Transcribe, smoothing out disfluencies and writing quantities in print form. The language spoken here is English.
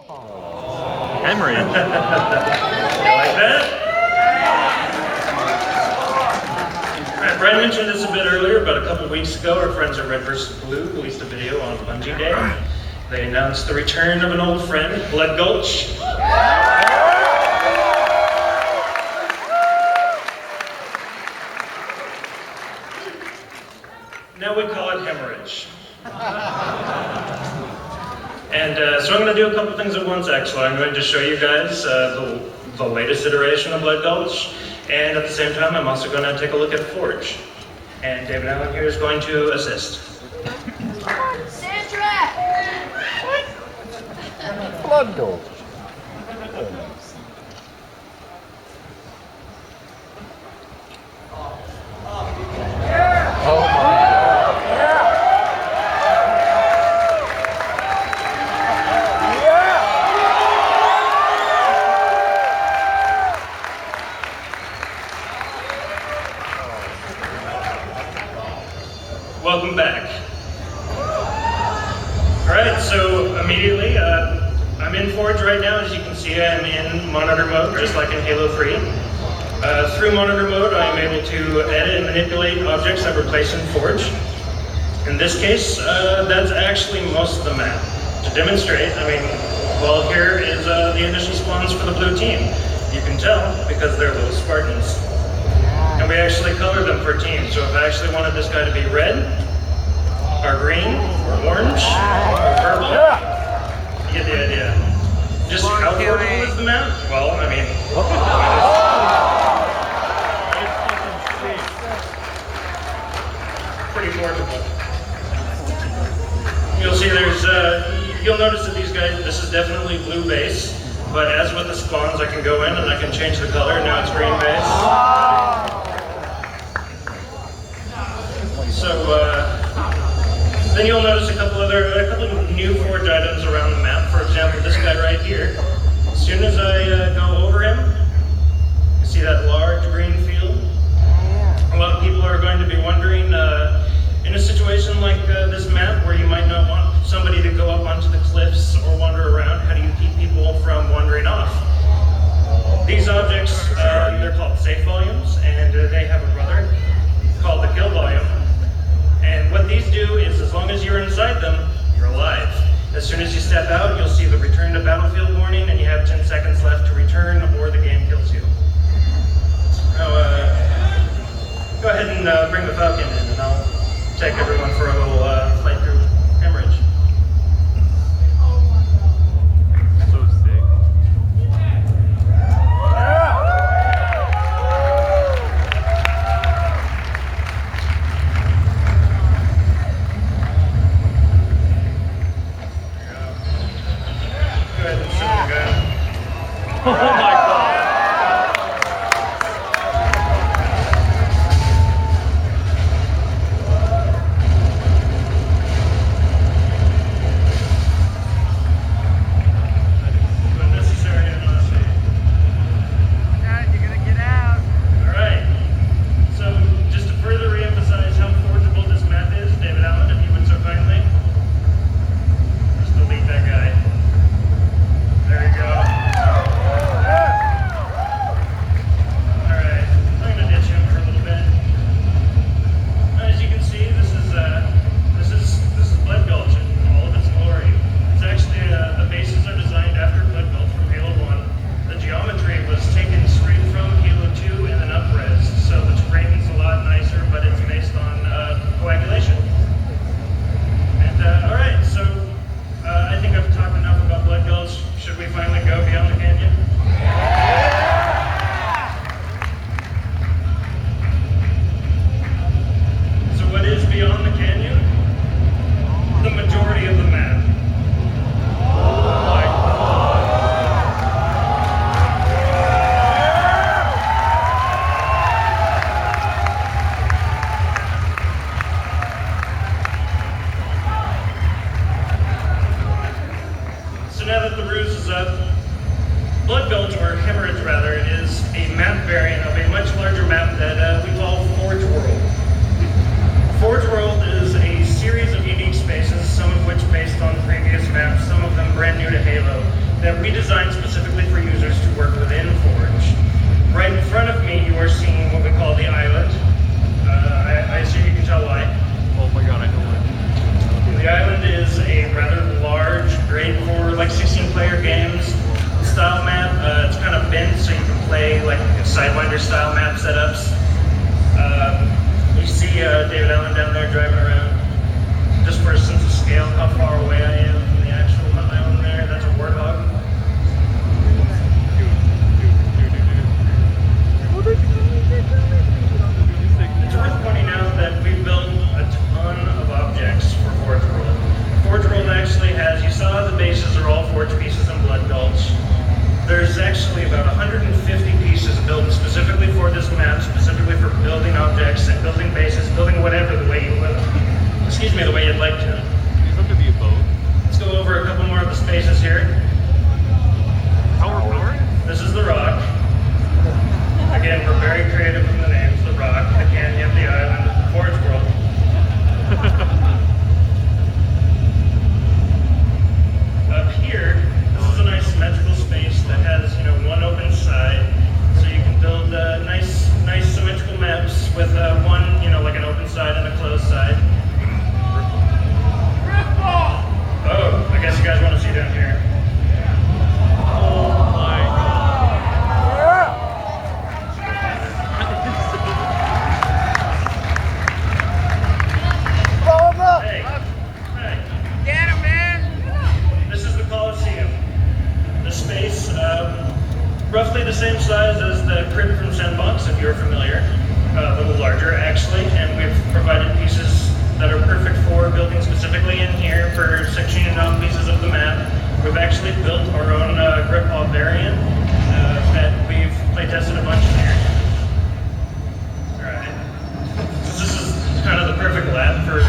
Hemorrhage. You like that? Alright, Brian mentioned this a bit earlier, but a couple weeks ago, our friends at Red vs. Blue released a video on Bungie Day. They announced the return of an old friend, Blood Gulch. Now we call it Hemorrhage. And so I'm going to do a couple things at once, actually. I'm going to show you guys the latest iteration of Blood Gulch, and at the same time, I'm also going to take a look at Forge. And David Allen here is going to assist. Sandra! Blood Gulch. Oh my. Welcome back. Alright, so immediately, I'm in Forge right now. As you can see, I'm in monitor mode, just like in Halo 3. Through monitor mode, I'm able to edit and manipulate objects that were placed in Forge. In this case, that's actually most of the map. To demonstrate, well, here is the initial spawns for the blue team. You can tell because they're little Spartans. And we actually colored them for teams. So if I actually wanted this guy to be red, or green, or orange, or purple, you get the idea. Just how portable is the map? Well, pretty portable. You'll see you'll notice that these guys, this is definitely blue base, but as with the spawns, I can go in and I can change the color. Now it's green base. So then you'll notice a couple of new Forge items around the map. For example, this guy right here. As soon as I go over him, you see that large green field? A lot of people are going to be wondering, in a situation like this map where you might not want somebody to go up onto the cliffs or wander around, how do you keep people from wandering off? These objects, they're called safe volumes, and they have a brother called the kill volume. And what these do is, as long as you're inside them, you're alive. As soon as you step out, you'll see the return to battlefield warning, and you have 10 seconds left to return, or the game kills you. Now, go ahead and bring the Falcon in, and I'll take everyone for a little flight through Hemorrhage. So sick. Go ahead and shoot the guy. Oh my god. island down there driving around. Just for a sense of scale, how far away I am from the actual island there. That's a warthog. It's worth pointing out that we built a ton of objects for Forge World. Forge World actually has, you saw the bases are all forge pieces in Blood Gulch. There's actually about 150 pieces built specifically for this map, specifically for building objects and building bases, building whatever the way you would. Excuse me, the way you'd like to. Is that to be a boat? Let's go over a couple more of the spaces here. Power? This is the Rock. Again, we're very creative with the names. The Rock, the Canyon, the Island, the Forge World. Up here, this is a nice symmetrical space that has, one open side, so you can build nice symmetrical maps with one, like an open side and a closed side. Oh, I guess you guys want to see down here. Oh my god. Hey, Get him, man! this is the Coliseum. The space, roughly the same size as the Crypt from Sandbox, if you're familiar. A little larger, actually, and we've provided pieces that are perfect for building specifically in here for sectioning off pieces of the map. We've actually built our own grip ball variant that we've play tested a bunch in here. Alright. So this is kind of the perfect lab for